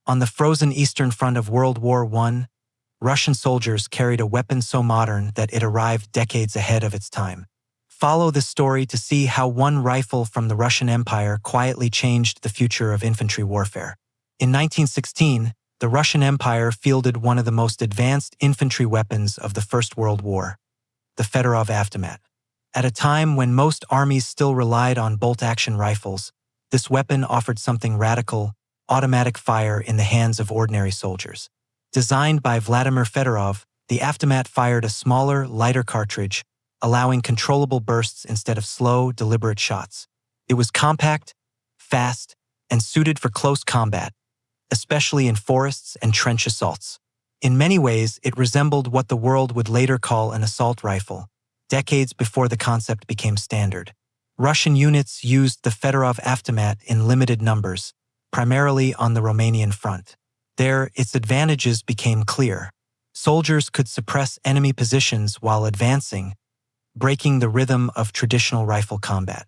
On the frozen Eastern Front of World War I, Russian soldiers carried a weapon so modern that it arrived decades ahead of its time. Follow this story to see how one rifle from the Russian Empire quietly changed the future of infantry warfare. In 1916, the Russian Empire fielded one of the most advanced infantry weapons of the First World War, the Fedorov Avtomat. At a time when most armies still relied on bolt-action rifles, this weapon offered something radical: automatic fire in the hands of ordinary soldiers. Designed by Vladimir Fedorov, the Avtomat fired a smaller, lighter cartridge, allowing controllable bursts instead of slow, deliberate shots. It was compact, fast, and suited for close combat, especially in forests and trench assaults. In many ways, it resembled what the world would later call an assault rifle, decades before the concept became standard. Russian units used the Fedorov Avtomat in limited numbers, primarily on the Romanian front. There, its advantages became clear. Soldiers could suppress enemy positions while advancing, breaking the rhythm of traditional rifle combat.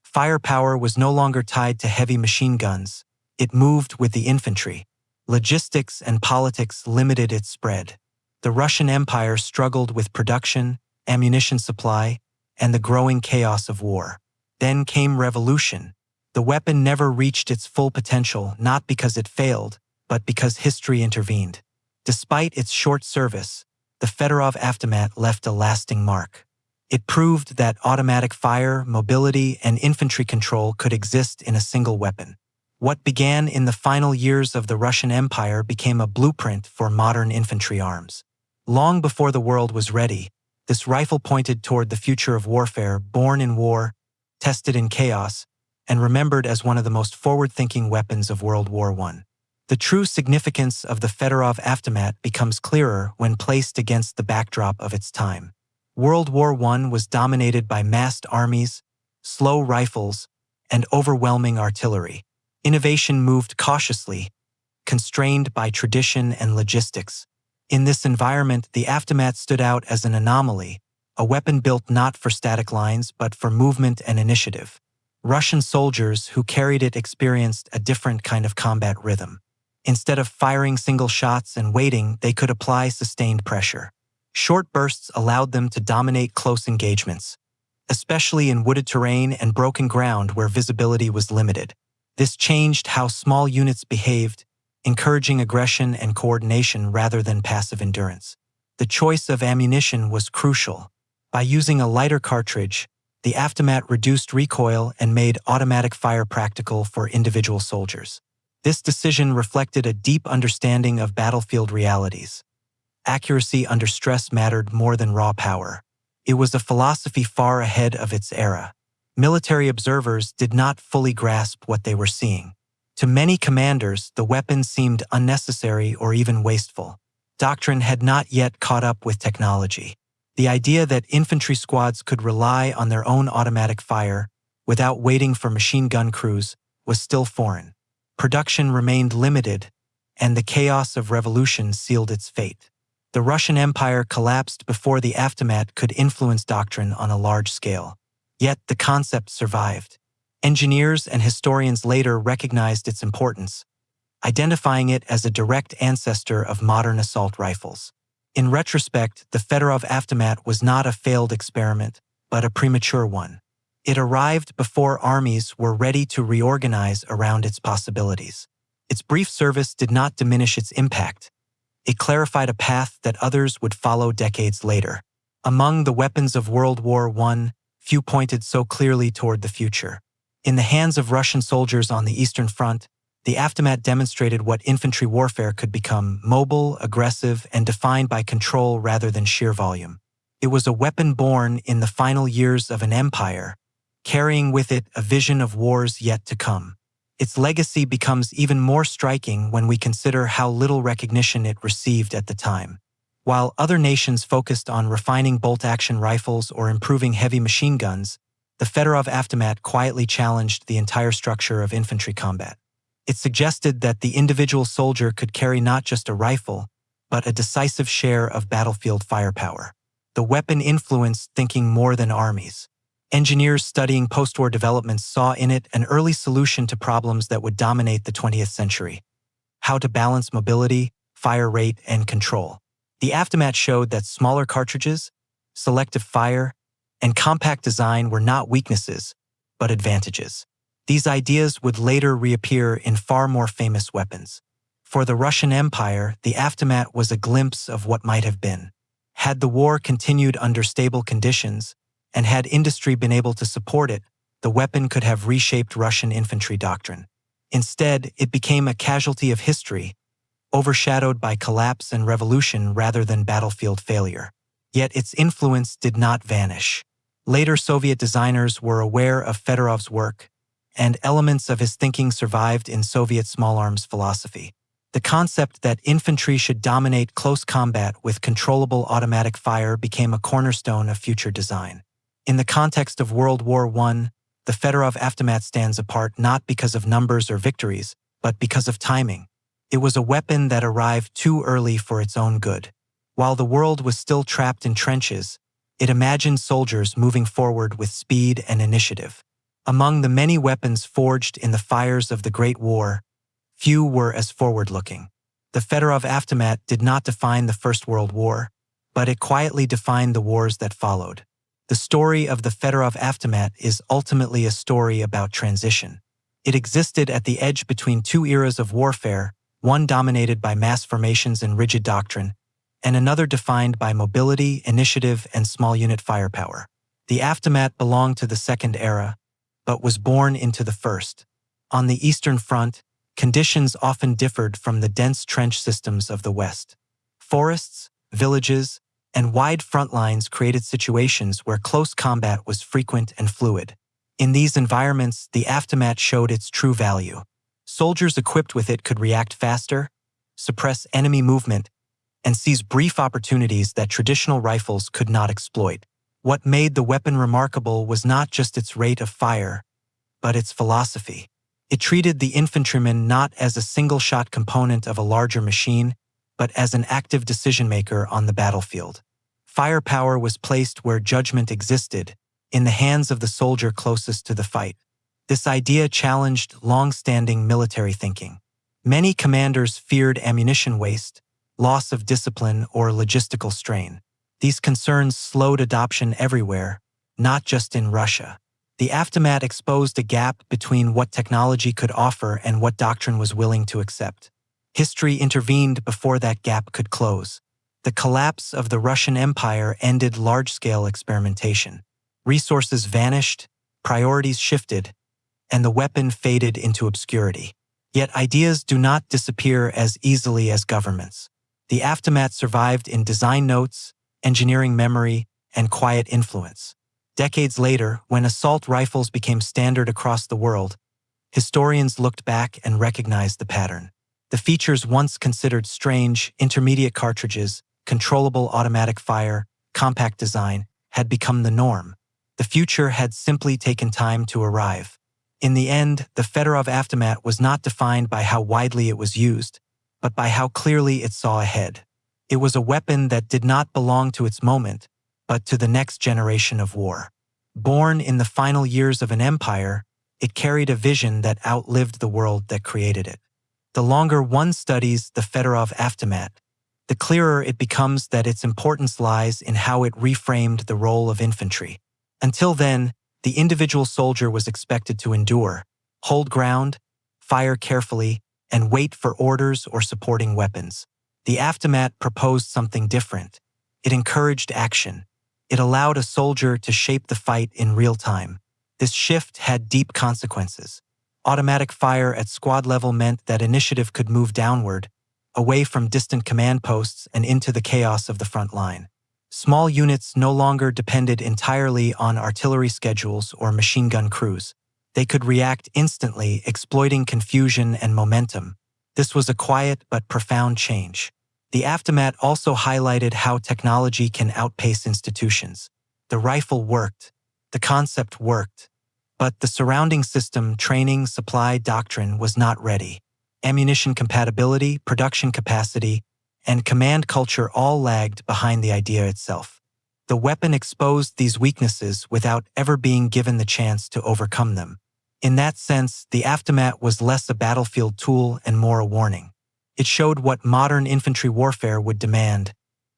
Firepower was no longer tied to heavy machine guns. It moved with the infantry. Logistics and politics limited its spread. The Russian Empire struggled with production, ammunition supply, and the growing chaos of war. Then came revolution. The weapon never reached its full potential, not because it failed, but because history intervened. Despite its short service, the Fedorov Avtomat left a lasting mark. It proved that automatic fire, mobility, and infantry control could exist in a single weapon. What began in the final years of the Russian Empire became a blueprint for modern infantry arms. Long before the world was ready, this rifle pointed toward the future of warfare, born in war, tested in chaos, and remembered as one of the most forward-thinking weapons of World War I. The true significance of the Fedorov Avtomat becomes clearer when placed against the backdrop of its time. World War I was dominated by massed armies, slow rifles, and overwhelming artillery. Innovation moved cautiously, constrained by tradition and logistics. In this environment, the Avtomat stood out as an anomaly, a weapon built not for static lines but for movement and initiative. Russian soldiers who carried it experienced a different kind of combat rhythm. Instead of firing single shots and waiting, they could apply sustained pressure. Short bursts allowed them to dominate close engagements, especially in wooded terrain and broken ground where visibility was limited. This changed how small units behaved, encouraging aggression and coordination rather than passive endurance. The choice of ammunition was crucial. By using a lighter cartridge, the Avtomat reduced recoil and made automatic fire practical for individual soldiers. This decision reflected a deep understanding of battlefield realities. Accuracy under stress mattered more than raw power. It was a philosophy far ahead of its era. Military observers did not fully grasp what they were seeing. To many commanders, the weapon seemed unnecessary or even wasteful. Doctrine had not yet caught up with technology. The idea that infantry squads could rely on their own automatic fire without waiting for machine gun crews was still foreign. Production remained limited, and the chaos of revolution sealed its fate. The Russian Empire collapsed before the Avtomat could influence doctrine on a large scale. Yet the concept survived. Engineers and historians later recognized its importance, identifying it as a direct ancestor of modern assault rifles. In retrospect, the Fedorov Avtomat was not a failed experiment, but a premature one. It arrived before armies were ready to reorganize around its possibilities. Its brief service did not diminish its impact. It clarified a path that others would follow decades later. Among the weapons of World War I, few pointed so clearly toward the future. In the hands of Russian soldiers on the Eastern Front, the Avtomat demonstrated what infantry warfare could become: mobile, aggressive, and defined by control rather than sheer volume. It was a weapon born in the final years of an empire, carrying with it a vision of wars yet to come. Its legacy becomes even more striking when we consider how little recognition it received at the time. While other nations focused on refining bolt-action rifles or improving heavy machine guns, the Fedorov Avtomat quietly challenged the entire structure of infantry combat. It suggested that the individual soldier could carry not just a rifle, but a decisive share of battlefield firepower. The weapon influenced thinking more than armies. Engineers studying post-war developments saw in it an early solution to problems that would dominate the 20th century. how to balance mobility, fire rate, and control. The Avtomat showed that smaller cartridges, selective fire, and compact design were not weaknesses, but advantages. These ideas would later reappear in far more famous weapons. For the Russian Empire, the Avtomat was a glimpse of what might have been. Had the war continued under stable conditions, and had industry been able to support it, the weapon could have reshaped Russian infantry doctrine. Instead, it became a casualty of history, overshadowed by collapse and revolution rather than battlefield failure. Yet its influence did not vanish. Later Soviet designers were aware of Fedorov's work, and elements of his thinking survived in Soviet small arms philosophy. The concept that infantry should dominate close combat with controllable automatic fire became a cornerstone of future design. In the context of World War I, the Fedorov Avtomat stands apart not because of numbers or victories, but because of timing. It was a weapon that arrived too early for its own good. While the world was still trapped in trenches, it imagined soldiers moving forward with speed and initiative. Among the many weapons forged in the fires of the Great War, few were as forward-looking. The Fedorov Avtomat did not define the First World War, but it quietly defined the wars that followed. The story of the Fedorov Avtomat is ultimately a story about transition. It existed at the edge between two eras of warfare, one dominated by mass formations and rigid doctrine, and another defined by mobility, initiative, and small unit firepower. The Avtomat belonged to the second era, but was born into the first. On the Eastern Front, conditions often differed from the dense trench systems of the West. Forests, villages, and wide front lines created situations where close combat was frequent and fluid. In these environments, the Avtomat showed its true value. Soldiers equipped with it could react faster, suppress enemy movement, and seize brief opportunities that traditional rifles could not exploit. What made the weapon remarkable was not just its rate of fire, but its philosophy. It treated the infantryman not as a single-shot component of a larger machine, but as an active decision-maker on the battlefield. Firepower was placed where judgment existed, in the hands of the soldier closest to the fight. This idea challenged long-standing military thinking. Many commanders feared ammunition waste, loss of discipline, or logistical strain. These concerns slowed adoption everywhere, not just in Russia. The Avtomat exposed a gap between what technology could offer and what doctrine was willing to accept. History intervened before that gap could close. The collapse of the Russian Empire ended large-scale experimentation. Resources vanished, priorities shifted, and the weapon faded into obscurity. Yet ideas do not disappear as easily as governments. The Avtomat survived in design notes, engineering memory, and quiet influence. Decades later, when assault rifles became standard across the world, historians looked back and recognized the pattern. The features once considered strange, intermediate cartridges, controllable automatic fire, compact design, had become the norm. The future had simply taken time to arrive. In the end, the Fedorov Avtomat was not defined by how widely it was used, but by how clearly it saw ahead. It was a weapon that did not belong to its moment, but to the next generation of war. Born in the final years of an empire, it carried a vision that outlived the world that created it. The longer one studies the Fedorov Avtomat, the clearer it becomes that its importance lies in how it reframed the role of infantry. Until then, the individual soldier was expected to endure, hold ground, fire carefully, and wait for orders or supporting weapons. The Avtomat proposed something different. It encouraged action. It allowed a soldier to shape the fight in real time. This shift had deep consequences. Automatic fire at squad level meant that initiative could move downward, away from distant command posts and into the chaos of the front line. Small units no longer depended entirely on artillery schedules or machine gun crews. They could react instantly, exploiting confusion and momentum. This was a quiet but profound change. The Avtomat also highlighted how technology can outpace institutions. The rifle worked, the concept worked, but the surrounding system, training, supply, doctrine was not ready. Ammunition compatibility, production capacity, and command culture all lagged behind the idea itself. The weapon exposed these weaknesses without ever being given the chance to overcome them. In that sense, the Avtomat was less a battlefield tool and more a warning. It showed what modern infantry warfare would demand: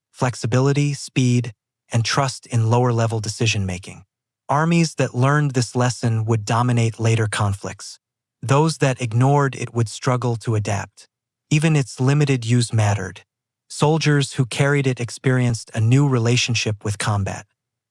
flexibility, speed, and trust in lower-level decision-making. Armies that learned this lesson would dominate later conflicts. Those that ignored it would struggle to adapt. Even its limited use mattered. Soldiers who carried it experienced a new relationship with combat.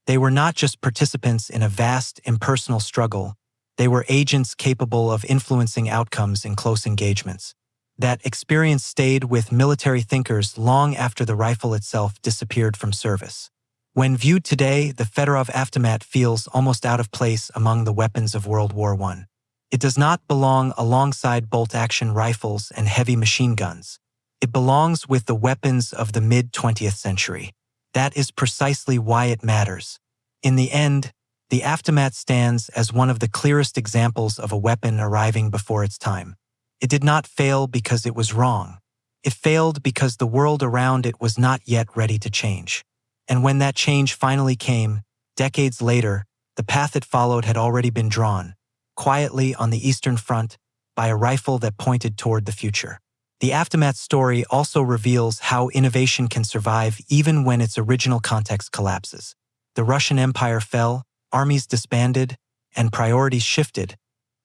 They were not just participants in a vast, impersonal struggle. They were agents capable of influencing outcomes in close engagements. That experience stayed with military thinkers long after the rifle itself disappeared from service. When viewed today, the Fedorov Avtomat feels almost out of place among the weapons of World War I. It does not belong alongside bolt-action rifles and heavy machine guns. It belongs with the weapons of the mid-20th century. That is precisely why it matters. In the end, the Avtomat stands as one of the clearest examples of a weapon arriving before its time. It did not fail because it was wrong. It failed because the world around it was not yet ready to change. And when that change finally came, decades later, the path it followed had already been drawn, quietly on the Eastern Front, by a rifle that pointed toward the future. The Avtomat story also reveals how innovation can survive even when its original context collapses. The Russian Empire fell, armies disbanded, and priorities shifted,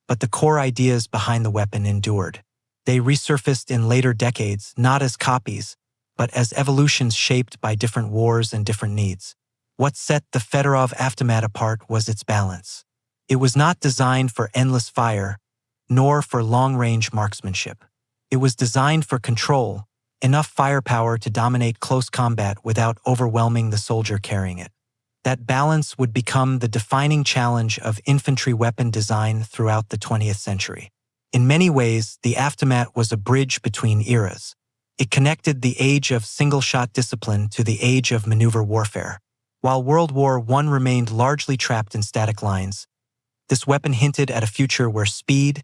but the core ideas behind the weapon endured. They resurfaced in later decades, not as copies, but as evolutions shaped by different wars and different needs. What set the Fedorov Avtomat apart was its balance. It was not designed for endless fire, nor for long-range marksmanship. It was designed for control, enough firepower to dominate close combat without overwhelming the soldier carrying it. That balance would become the defining challenge of infantry weapon design throughout the 20th century. In many ways, the Avtomat was a bridge between eras. It connected the age of single-shot discipline to the age of maneuver warfare. While World War I remained largely trapped in static lines, this weapon hinted at a future where speed,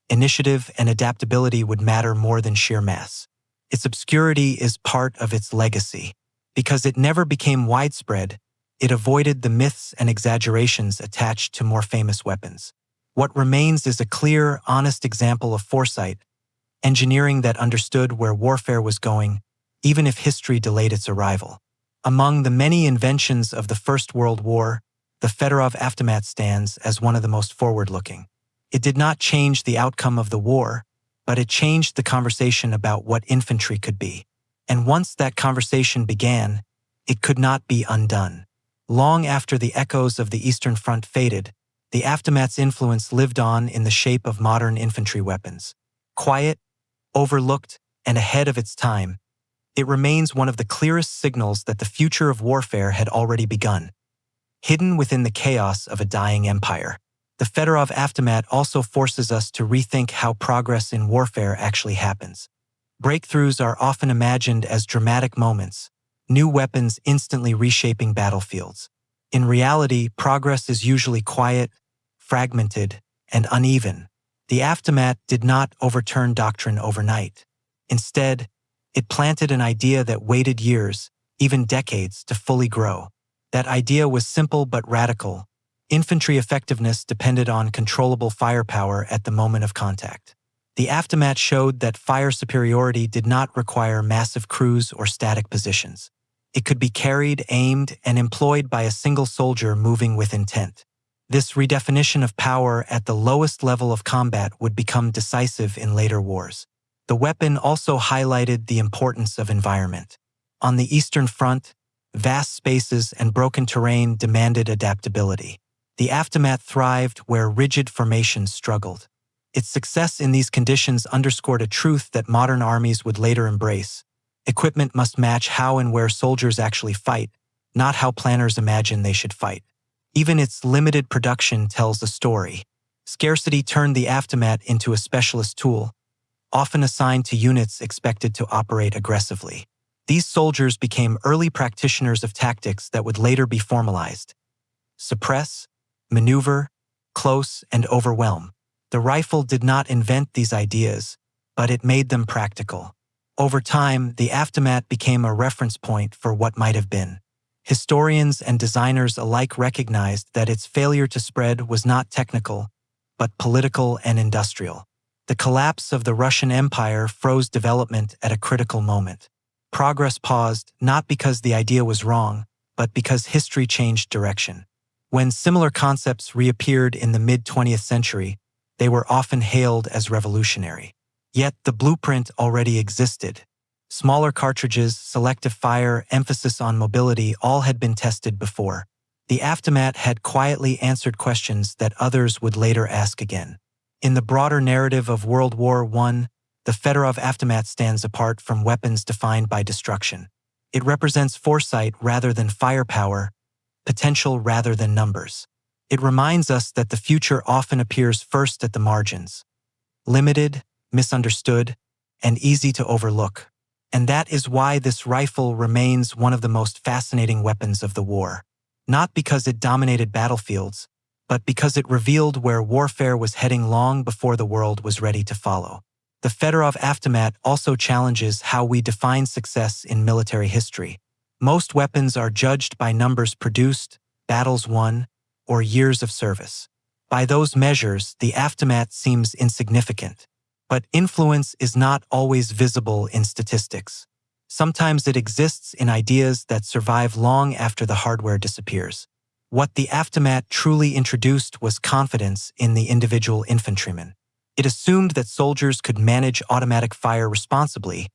initiative, and adaptability would matter more than sheer mass. Its obscurity is part of its legacy. Because it never became widespread, it avoided the myths and exaggerations attached to more famous weapons. What remains is a clear, honest example of foresight, engineering that understood where warfare was going, even if history delayed its arrival. Among the many inventions of the First World War, the Fedorov Avtomat stands as one of the most forward-looking. It did not change the outcome of the war, but it changed the conversation about what infantry could be. And once that conversation began, it could not be undone. Long after the echoes of the Eastern Front faded, the Avtomat's influence lived on in the shape of modern infantry weapons. Quiet, overlooked, and ahead of its time, it remains one of the clearest signals that the future of warfare had already begun. Hidden within the chaos of a dying empire, the Fedorov Avtomat also forces us to rethink how progress in warfare actually happens. Breakthroughs are often imagined as dramatic moments, new weapons instantly reshaping battlefields. In reality, progress is usually quiet, fragmented, and uneven. The Avtomat did not overturn doctrine overnight. Instead, it planted an idea that waited years, even decades, to fully grow. That idea was simple but radical. Infantry effectiveness depended on controllable firepower at the moment of contact. The Avtomat showed that fire superiority did not require massive crews or static positions. It could be carried, aimed, and employed by a single soldier moving with intent. This redefinition of power at the lowest level of combat would become decisive in later wars. The weapon also highlighted the importance of environment. On the Eastern Front, vast spaces and broken terrain demanded adaptability. The Avtomat thrived where rigid formations struggled. Its success in these conditions underscored a truth that modern armies would later embrace. Equipment must match how and where soldiers actually fight, not how planners imagine they should fight. Even its limited production tells a story. Scarcity turned the Avtomat into a specialist tool, often assigned to units expected to operate aggressively. These soldiers became early practitioners of tactics that would later be formalized: suppress, maneuver, close, and overwhelm. The rifle did not invent these ideas, but it made them practical. Over time, the Avtomat became a reference point for what might have been. Historians and designers alike recognized that its failure to spread was not technical, but political and industrial. The collapse of the Russian Empire froze development at a critical moment. Progress paused not because the idea was wrong, but because history changed direction. When similar concepts reappeared in the mid-20th century, they were often hailed as revolutionary. Yet the blueprint already existed. Smaller cartridges, selective fire, emphasis on mobility all had been tested before. The Avtomat had quietly answered questions that others would later ask again. In the broader narrative of World War I, the Fedorov Avtomat stands apart from weapons defined by destruction. It represents foresight rather than firepower, potential rather than numbers. It reminds us that the future often appears first at the margins, limited, misunderstood, and easy to overlook. And that is why this rifle remains one of the most fascinating weapons of the war. Not because it dominated battlefields, but because it revealed where warfare was heading long before the world was ready to follow. The Fedorov Avtomat also challenges how we define success in military history. Most weapons are judged by numbers produced, battles won, or years of service. By those measures, the Avtomat seems insignificant. But influence is not always visible in statistics. Sometimes it exists in ideas that survive long after the hardware disappears. What the Avtomat truly introduced was confidence in the individual infantryman. It assumed that soldiers could manage automatic fire responsibly,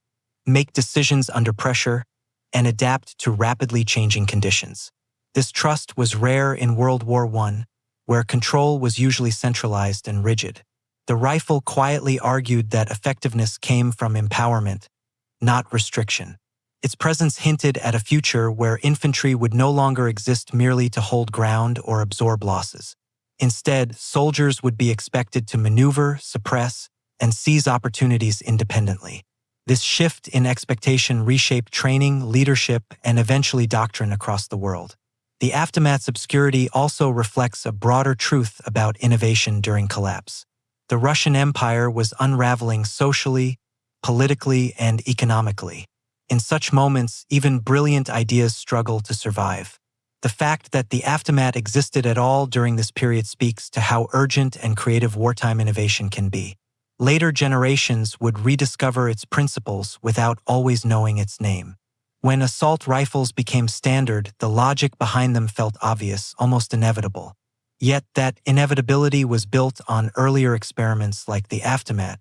make decisions under pressure, and adapt to rapidly changing conditions. This trust was rare in World War I, where control was usually centralized and rigid. The rifle quietly argued that effectiveness came from empowerment, not restriction. Its presence hinted at a future where infantry would no longer exist merely to hold ground or absorb losses. Instead, soldiers would be expected to maneuver, suppress, and seize opportunities independently. This shift in expectation reshaped training, leadership, and eventually doctrine across the world. The Avtomat's obscurity also reflects a broader truth about innovation during collapse. The Russian Empire was unraveling socially, politically, and economically. In such moments, even brilliant ideas struggle to survive. The fact that the Avtomat existed at all during this period speaks to how urgent and creative wartime innovation can be. Later generations would rediscover its principles without always knowing its name. When assault rifles became standard, the logic behind them felt obvious, almost inevitable. Yet that inevitability was built on earlier experiments like the Avtomat,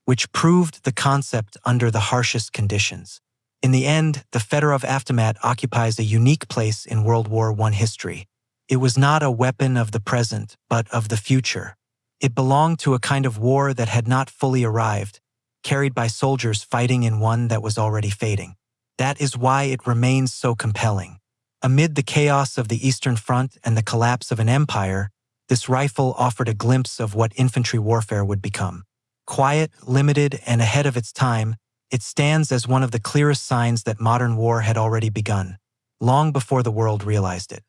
which proved the concept under the harshest conditions. In the end, the Fedorov Avtomat occupies a unique place in World War I history. It was not a weapon of the present, but of the future. It belonged to a kind of war that had not fully arrived, carried by soldiers fighting in one that was already fading. That is why it remains so compelling. Amid the chaos of the Eastern Front and the collapse of an empire, this rifle offered a glimpse of what infantry warfare would become. Quiet, limited, and ahead of its time, it stands as one of the clearest signs that modern war had already begun, long before the world realized it.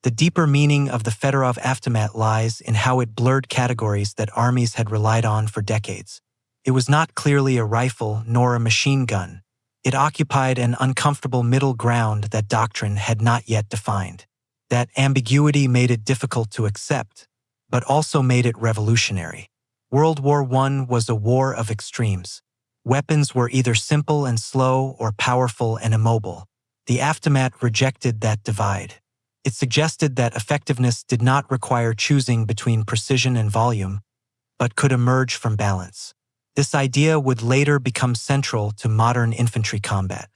The deeper meaning of the Fedorov Avtomat lies in how it blurred categories that armies had relied on for decades. It was not clearly a rifle nor a machine gun. It occupied an uncomfortable middle ground that doctrine had not yet defined. That ambiguity made it difficult to accept, but also made it revolutionary. World War I was a war of extremes. Weapons were either simple and slow or powerful and immobile. The Avtomat rejected that divide. It suggested that effectiveness did not require choosing between precision and volume, but could emerge from balance. This idea would later become central to modern infantry combat.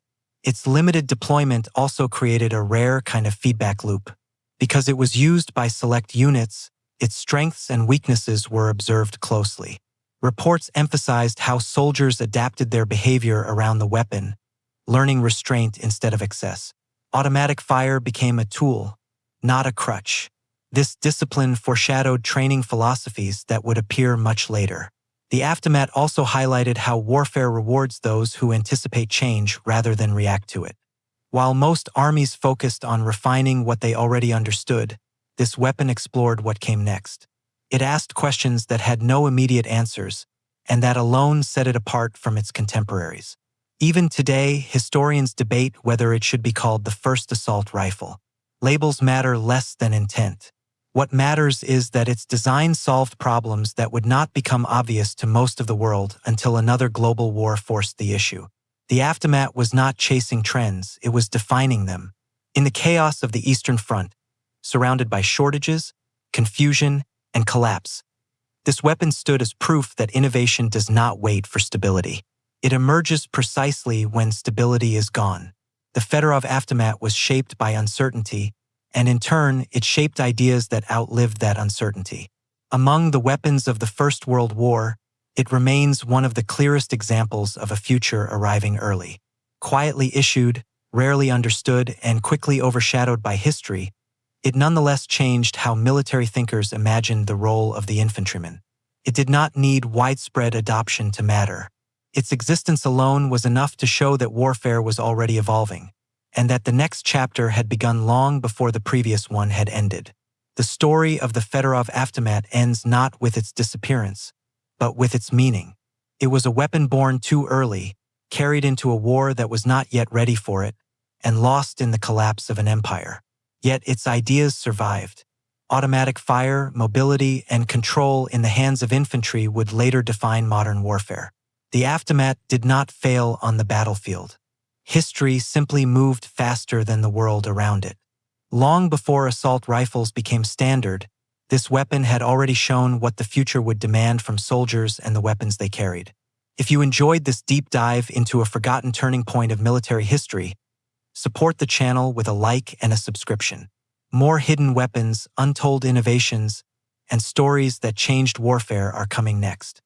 Its limited deployment also created a rare kind of feedback loop. Because it was used by select units, its strengths and weaknesses were observed closely. Reports emphasized how soldiers adapted their behavior around the weapon, learning restraint instead of excess. Automatic fire became a tool, not a crutch. This discipline foreshadowed training philosophies that would appear much later. The Avtomat also highlighted how warfare rewards those who anticipate change rather than react to it. While most armies focused on refining what they already understood, this weapon explored what came next. It asked questions that had no immediate answers, and that alone set it apart from its contemporaries. Even today, historians debate whether it should be called the first assault rifle. Labels matter less than intent. What matters is that its design solved problems that would not become obvious to most of the world until another global war forced the issue. The Avtomat was not chasing trends, it was defining them. In the chaos of the Eastern Front, surrounded by shortages, confusion, and collapse, this weapon stood as proof that innovation does not wait for stability. It emerges precisely when stability is gone. The Fedorov Avtomat was shaped by uncertainty, and in turn, it shaped ideas that outlived that uncertainty. Among the weapons of the First World War, it remains one of the clearest examples of a future arriving early. Quietly issued, rarely understood, and quickly overshadowed by history, it nonetheless changed how military thinkers imagined the role of the infantryman. It did not need widespread adoption to matter. Its existence alone was enough to show that warfare was already evolving, and that the next chapter had begun long before the previous one had ended. The story of the Fedorov Avtomat ends not with its disappearance, but with its meaning. It was a weapon born too early, carried into a war that was not yet ready for it, and lost in the collapse of an empire. Yet its ideas survived. Automatic fire, mobility, and control in the hands of infantry would later define modern warfare. The Avtomat did not fail on the battlefield. History simply moved faster than the world around it. Long before assault rifles became standard, this weapon had already shown what the future would demand from soldiers and the weapons they carried. If you enjoyed this deep dive into a forgotten turning point of military history, support the channel with a like and a subscription. More hidden weapons, untold innovations, and stories that changed warfare are coming next.